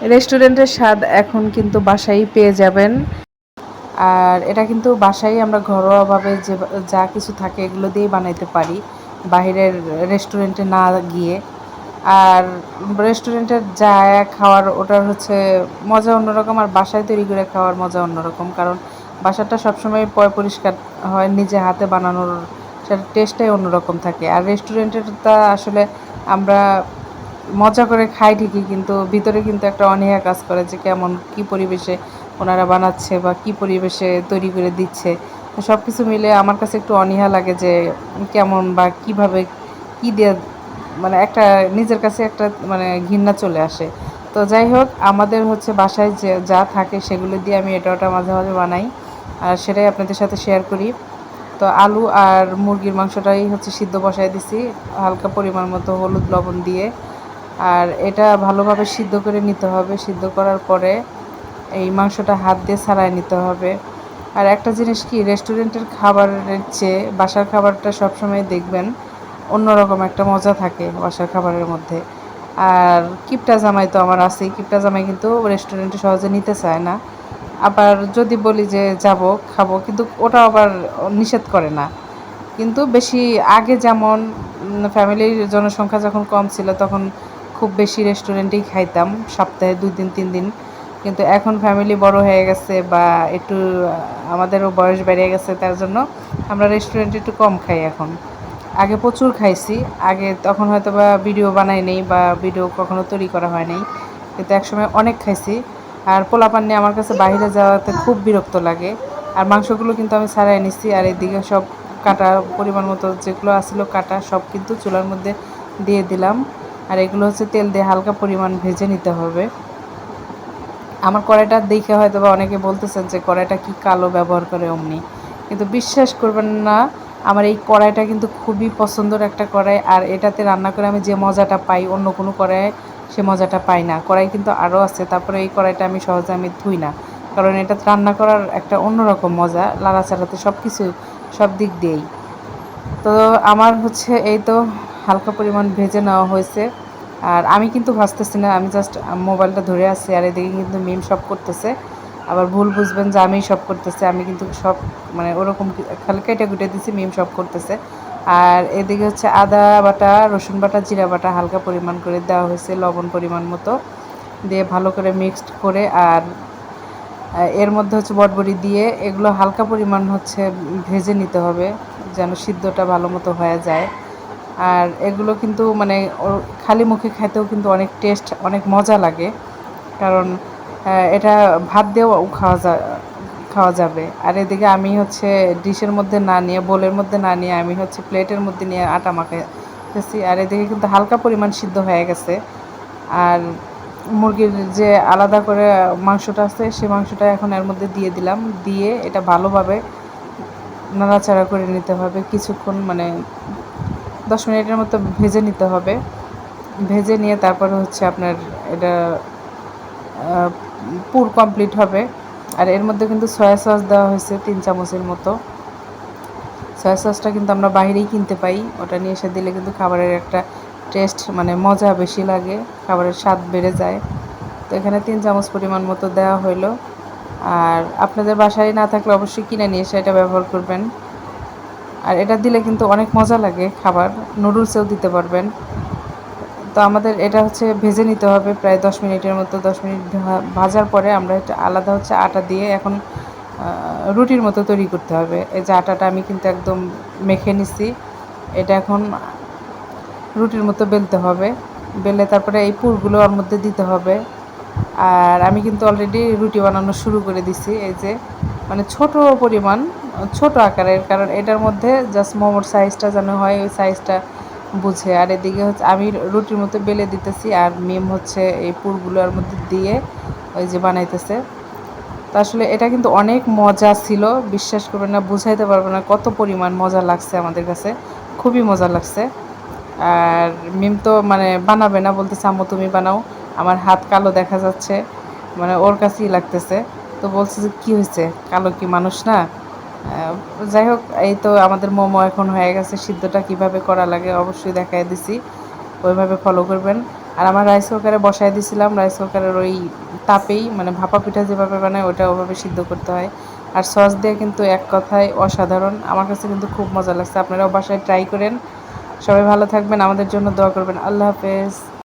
রেস্টুরেন্টের স্বাদ এখন কিন্তু বাসায় পেয়ে যাবেন। আর এটা কিন্তু বাসায় আমরা ঘরোয়াভাবে যে যা কিছু থাকে এগুলো দিয়েই বানাইতে পারি, বাহিরের রেস্টুরেন্টে না গিয়ে। আর রেস্টুরেন্টের যা খাওয়ার ওটার হচ্ছে মজা অন্যরকম, আর বাসায় তৈরি করে খাওয়ার মজা অন্যরকম। কারণ বাসাটা সবসময় পরিষ্কার হয়, নিজে হাতে বানানোর সেটা টেস্টটাই অন্যরকম থাকে। আর রেস্টুরেন্টেরটা আসলে আমরা মজা করে খাই ঠিকই, কিন্তু ভিতরে কিন্তু একটা অনীহা কাজ করে যে কেমন কী পরিবেশে ওনারা বানাচ্ছে বা কী পরিবেশে তৈরি করে দিচ্ছে। তো সব কিছু মিলে আমার কাছে একটু অনীহা লাগে যে কেমন বা কীভাবে কী দিয়ে, মানে একটা নিজের কাছে একটা মানে ঘৃণা চলে আসে। তো যাই হোক, আমাদের হচ্ছে বাসায় যে যা থাকে সেগুলো দিয়ে আমি এটা ওটা মাঝে মাঝে বানাই, আর সেটাই আপনাদের সাথে শেয়ার করি। তো আলু আর মুরগির মাংসটাই হচ্ছে সিদ্ধ বসায় দিছি হালকা পরিমাণ মতো হলুদ লবণ দিয়ে। আর এটা ভালোভাবে সিদ্ধ করে নিতে হবে। সিদ্ধ করার পরে এই মাংসটা হাত দিয়ে ছাড়াই নিতে হবে। আর একটা জিনিস কি, রেস্টুরেন্টের খাবারের চেয়ে বাসার খাবারটা সবসময় দেখবেন অন্যরকম একটা মজা থাকে বাসার খাবারের মধ্যে। আর কিপটা জামাই তো আমার আছেই, কিপটা জামাই কিন্তু রেস্টুরেন্টে সহজে নিতে চায় না। আবার যদি বলি যে যাব খাবো, কিন্তু ওটা আবার নিষেধ করে না। কিন্তু বেশি আগে যেমন ফ্যামিলির জনসংখ্যা যখন কম ছিল তখন খুব বেশি রেস্টুরেন্টেই খাইতাম, সপ্তাহে 2 দিন 3 দিন। কিন্তু এখন ফ্যামিলি বড় হয়ে গেছে বা একটু আমাদেরও বয়স বেড়ে গেছে, তার জন্য আমরা রেস্টুরেন্টে একটু কম খাই এখন। আগে প্রচুর খাইছি, আগে তখন হয়তো বা ভিডিও বানাই নেই বা ভিডিও কখনো তৈরি করা হয় নাই, কিন্তু একসময় অনেক খাইছি। আর পোলাপান নিয়ে আমার কাছে বাইরে যাওয়াতে খুব বিরক্ত লাগে। আর মাংসগুলো কিন্তু আমি ছাড়াই নিচ্ছি, আর এদিকে সব কাটা পরিমাণ মতো যেগুলো আসছিলো কাটা সব কিন্তু চুলার মধ্যে দিয়ে দিলাম। আর এগুলো হচ্ছে তেল দিয়ে হালকা পরিমাণ ভেজে নিতে হবে। আমার কড়াইটা দেখে হয়তো বা অনেকে বলতেছেন যে কড়াইটা কি কালো ব্যবহার করে অমনি, কিন্তু বিশ্বাস করবেন না, আমার এই কড়াইটা কিন্তু খুবই পছন্দের একটা কড়াই। আর এটাতে রান্না করে আমি যে মজাটা পাই অন্য কোনো কড়াইয়ে সে মজাটা পাই না। কড়াই কিন্তু আরও আছে, তারপরে এই কড়াইটা আমি সহজে ধুই না, কারণ এটা রান্না করার একটা অন্যরকম মজা, লাড়াচাড়াতে সব কিছু সব দিক দিয়েই। তো আমার হচ্ছে এই তো হালকা পরিমাণ ভেজে নেওয়া হয়েছে। আর আমি কিন্তু ভাজতেছি না, আমি জাস্ট মোবাইলটা ধরে আছি, আর এদিকে কিন্তু মিম সব করতেছে। আবার ভুল বুঝবেন যে আমিই সব করতেছে, আমি কিন্তু সব মানে ওরকম খালি কেটে কুটে দিছি, মিম সব করতেছে। আর এদিকে হচ্ছে আদা বাটা, রসুন বাটা, জিরা বাটা হালকা পরিমাণ করে দেওয়া হয়েছে, লবণ পরিমাণ মতো দিয়ে ভালো করে মিক্সড করে। আর এর মধ্যে হচ্ছে বটবড়ি দিয়ে এগুলো হালকা পরিমাণ হচ্ছে ভেজে নিতে হবে, যেন সিদ্ধটা ভালো মতো হয়ে যায়। আর এগুলো কিন্তু মানে খালি মুখে খাইতেও কিন্তু অনেক টেস্ট, অনেক মজা লাগে, কারণ এটা ভাত দিয়েও খাওয়া যাবে। আর এদিকে আমি হচ্ছে ডিশের মধ্যে না নিয়ে, বোলের মধ্যে না নিয়ে, আমি হচ্ছে প্লেটের মধ্যে নিয়ে আটা মাখাইতেছি। আর এদিকে কিন্তু হালকা পরিমাণ সিদ্ধ হয়ে গেছে। আর মুরগির যে আলাদা করে মাংসটা আছে সেই মাংসটা এখন এর মধ্যে দিয়ে দিলাম, দিয়ে এটা ভালোভাবে নাড়াচাড়া করে নিতে হবে কিছুক্ষণ, মানে 10 মিনিটের মতো ভেজে নিতে হবে। ভেজে নিয়ে তারপরে হচ্ছে আপনার এটা পুর কমপ্লিট হবে। আর এর মধ্যে কিন্তু সয়া সস দেওয়া হয়েছে 3 চামচের মতো। সয়া সসটা কিন্তু আমরা বাইরেই কিনতে পাই, ওটা নিয়ে এসে দিলে কিন্তু খাবারের একটা টেস্ট মানে মজা বেশি লাগে, খাবারের স্বাদ বেড়ে যায়। তো এখানে 3 চামচ পরিমাণ মতো দেওয়া হইলো। আর আপনাদের বাসায় না থাকলে অবশ্যই কিনে নিয়ে এসে এটা ব্যবহার করবেন। আর এটা দিলে কিন্তু অনেক মজা লাগে খাবার, নুডলসেও দিতে পারবেন। তো আমাদের এটা হচ্ছে ভেজে নিতে হবে প্রায় 10 মিনিটের মতো। 10 মিনিট ভাজার পরে আমরা এটা আলাদা হচ্ছে আটা দিয়ে এখন রুটির মতো তৈরি করতে হবে। এই যে আটাটা আমি কিন্তু একদম মেখে নিছি, এটা এখন রুটির মতো বেলতে হবে। বেলে তারপরে এই পুরগুলো ওর মধ্যে দিতে হবে। আর আমি কিন্তু অলরেডি রুটি বানানো শুরু করে দিছি, এই যে মানে ছোট পরিমাণ, ছোট আকারের, কারণ এটার মধ্যে জাস্ট মোমোর সাইজটা যেন হয় ওই সাইজটা বুঝে। আর এদিকে হচ্ছে আমি রুটির মতো বেলে দিতেছি, আর মিম হচ্ছে এই পুরগুলোর মধ্যে দিয়ে ওই যে বানাইতেছে। তো আসলে এটা কিন্তু অনেক মজা ছিল, বিশ্বাস করবেন না, বুঝাইতে পারবো না কত পরিমাণ মজা লাগছে আমাদের কাছে, খুবই মজা লাগছে। আর মিম তো মানে বানাবে না, বলতেছে আম্মু তুমি বানাও, আমার হাত কালো দেখা যাচ্ছে, মানে ওর কাছেই লাগতেছে। তো বলছে যে কী হয়েছে, কালো কি মানুষ না? যাই হোক, এই তো আমাদের মোমো এখন হয়ে গেছে। সিদ্ধটা কিভাবে করা লাগে অবশ্যই দেখাই দিছি, ওইভাবে ফলো করবেন। আর আমার রাইস কুকারে বসায় দিয়েছিলাম, রাইস কুকারের ওই তাপেই মানে ভাপা পিঠা যেভাবে বানায় ওটা ওভাবে সিদ্ধ করতে হয়। আর সস দিয়ে কিন্তু এক কথায় অসাধারণ, আমার কাছে কিন্তু খুব মজা লাগছে। আপনারাও বাসায় ট্রাই করেন। সবাই ভালো থাকবেন, আমাদের জন্য দোয়া করবেন। আল্লাহ হাফেজ।